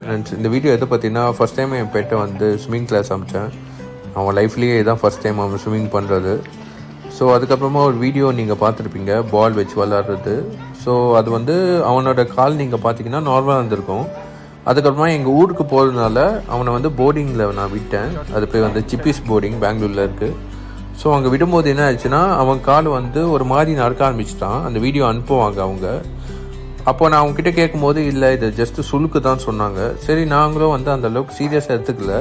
Friends, இந்த video எதை பார்த்தீங்கன்னா, ஃபஸ்ட் டைம் என் பெட்டை வந்து ஸ்விம்மிங் கிளாஸ் அமிச்சேன். அவன் லைஃப்லேயே இதுதான் ஃபஸ்ட் டைம் அவன் ஸ்விம்மிங் பண்ணுறது. ஸோ அதுக்கப்புறமா ஒரு வீடியோ நீங்கள் பார்த்துருப்பீங்க, பால் வச்சு விளாட்றது. ஸோ அது வந்து அவனோட கால் நீங்கள் பார்த்தீங்கன்னா நார்மலாக இருந்திருக்கும். அதுக்கப்புறமா எங்கள் ஊருக்கு போகிறதுனால அவனை வந்து போர்டிங்கில் நான் விட்டேன். அது போய் வந்து சிப்பிஸ் போர்டிங் பெங்களூரில் இருக்குது. ஸோ அங்கே விடும்போது என்ன ஆச்சுன்னா, அவன் கால் வந்து ஒரு மாதிரி நடக்க ஆரம்பிச்சிட்டான். அந்த வீடியோ அனுப்புவாங்க அவங்க. அப்போ நான் அவங்ககிட்ட கேட்கும்போது, இல்லை இது ஜஸ்ட்டு சுழுக்கு தான் சொன்னாங்க. சரி, நாங்களும் வந்து அந்தளவுக்கு சீரியஸாக எடுத்துக்கல.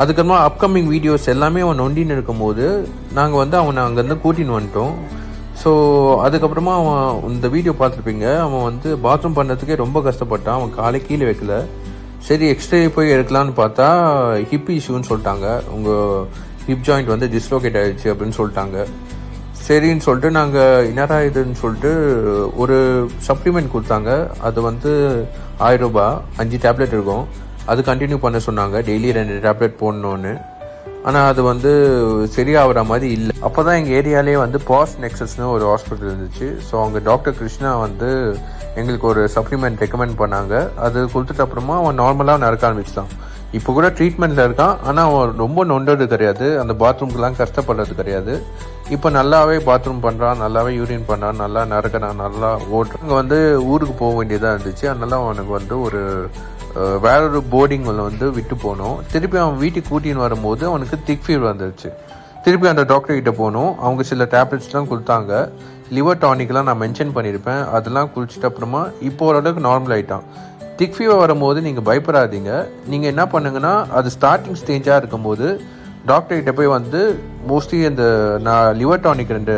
அதுக்கப்புறமா அப்கமிங் வீடியோஸ் எல்லாமே அவன் நொண்டின்னு இருக்கும்போது நாங்கள் வந்து அவனை அங்கேருந்து கூட்டின்னு வந்துட்டோம். ஸோ அதுக்கப்புறமா அவன் இந்த வீடியோ பார்த்துருப்பீங்க, அவன் வந்து பாத்ரூம் பண்ணுறதுக்கே ரொம்ப கஷ்டப்பட்டான். அவன் காலை கீழே வைக்கல. சரி, எக்ஸ்ரே போய் எடுக்கலான்னு பார்த்தா ஹிப் இஷ்யூன்னு சொல்லிட்டாங்க. உங்கள் ஹிப் ஜாயிண்ட் வந்து டிஸ்லோகேட் ஆகிடுச்சு அப்படின்னு சொல்லிட்டாங்க. சரின்னு சொல்லிட்டு நாங்கள் என்னடா இதுன்னு சொல்லிட்டு ஒரு சப்ளிமெண்ட் கொடுத்தாங்க. அது வந்து 1000 ரூபாய், 5 டேப்லெட் இருக்கும். அது கண்டினியூ பண்ண சொன்னாங்க, டெய்லி 2 டேப்லெட் போடணுன்னு. ஆனால் அது வந்து சரியாகிற மாதிரி இல்லை. அப்போ தான் எங்கள் ஏரியாலேயே வந்து பாஸ் நெக்ஸஸ்னு ஒரு ஹாஸ்பிட்டல் இருந்துச்சு. ஸோ அவங்க டாக்டர் கிருஷ்ணா வந்து எங்களுக்கு ஒரு சப்ளிமெண்ட் ரெக்கமெண்ட் பண்ணாங்க. அது கொடுத்துட்டு அப்புறமா அவன் நார்மலாக நடக்க ஆரம்பிச்சிட்டான். இப்போ கூட ட்ரீட்மெண்ட்டில் இருக்கான். ஆனால் அவன் ரொம்ப நொண்டது கிடையாது, அந்த பாத்ரூம்க்கெலாம் கஷ்டப்படுறது கிடையாது. இப்போ நல்லாவே பாத்ரூம் பண்ணுறான், நல்லாவே யூரின் பண்ணுறான், நல்லா நடக்கிறான், நல்லா ஓட்டுறான். அங்கே வந்து ஊருக்கு போக வேண்டியதாக இருந்துச்சு. அதனால அவனுக்கு வந்து ஒரு வேறொரு போர்டிங்கில் வந்து விட்டு போனோம். திருப்பி அவன் வீட்டுக்கு கூட்டின்னு வரும்போது அவனுக்கு திக் ஃபீவர் வந்துருச்சு. திருப்பி அந்த டாக்டர்கிட்ட போனோம். அவங்க சில டேப்லெட்ஸ்லாம் கொடுத்தாங்க. லிவர் டானிக்லாம் நான் மென்ஷன் பண்ணியிருப்பேன். அதெல்லாம் குளிச்சுட்டு அப்புறமா இப்போ ஓரளவுக்கு நார்மல் ஆகிட்டான். திக் ஃபீவர் வரும்போது நீங்கள் பயப்படாதீங்க. நீங்கள் என்ன பண்ணுங்கன்னா, அது ஸ்டார்டிங் ஸ்டேஜாக இருக்கும்போது டாக்டர்கிட்ட போய் வந்து மோஸ்ட்லி அந்த நான் லிவர் டானிக் 2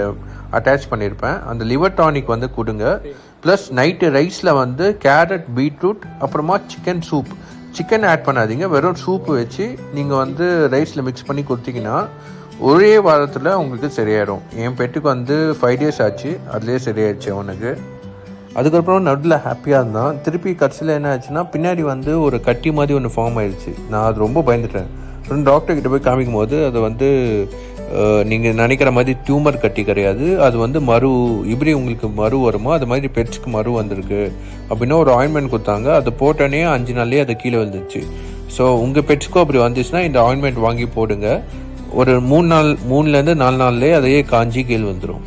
அட்டாச் பண்ணியிருப்பேன். அந்த லிவர் டானிக் வந்து கொடுங்க. ப்ளஸ் நைட்டு ரைஸில் வந்து கேரட், பீட்ரூட், அப்புறமா சிக்கன் சூப். சிக்கன் ஆட் பண்ணாதீங்க, வெறும் சூப்பு வச்சு நீங்கள் வந்து ரைஸில் மிக்ஸ் பண்ணி கொடுத்தீங்கன்னா ஒரே வாரத்தில் உங்களுக்கு சரியாயிடும். என் பெட்டுக்கு வந்து 5 டேஸ் ஆச்சு, அதுலேயே சரியாயிடுச்சு அவனுக்கு. அதுக்கப்புறம் நடுவில் ஹாப்பியாக இருந்தான். திருப்பி கடைசியில் என்ன ஆச்சுன்னா, பின்னாடி வந்து ஒரு கட்டி மாதிரி ஒன்று ஃபார்ம் ஆயிடுச்சு. நான் அது ரொம்ப பயந்துட்டேன். டாக்டர்கிட்ட போய் காமிக்கும் போது அது வந்து நீங்கள் நினைக்கிற மாதிரி டியூமர் கட்டி கிடையாது. அது வந்து இப்படி உங்களுக்கு மறு வருமோ அது மாதிரி பெட்ஸ்க்கு மறு வந்திருக்கு அப்படின்னா ஒரு ஆயின்மெண்ட் கொடுத்தாங்க. அதை போட்டோன்னே 5 நாள்லேயே அது கீழே வந்துருச்சு. ஸோ உங்கள் பெட்ஸ்க்கும் அப்படி வந்துச்சுன்னா இந்த ஆயின்மெண்ட் வாங்கி போடுங்க. ஒரு 3 நாள் 3லேருந்து 4 நாள்லேயே அதையே காஞ்சி கீழே வந்துடும்.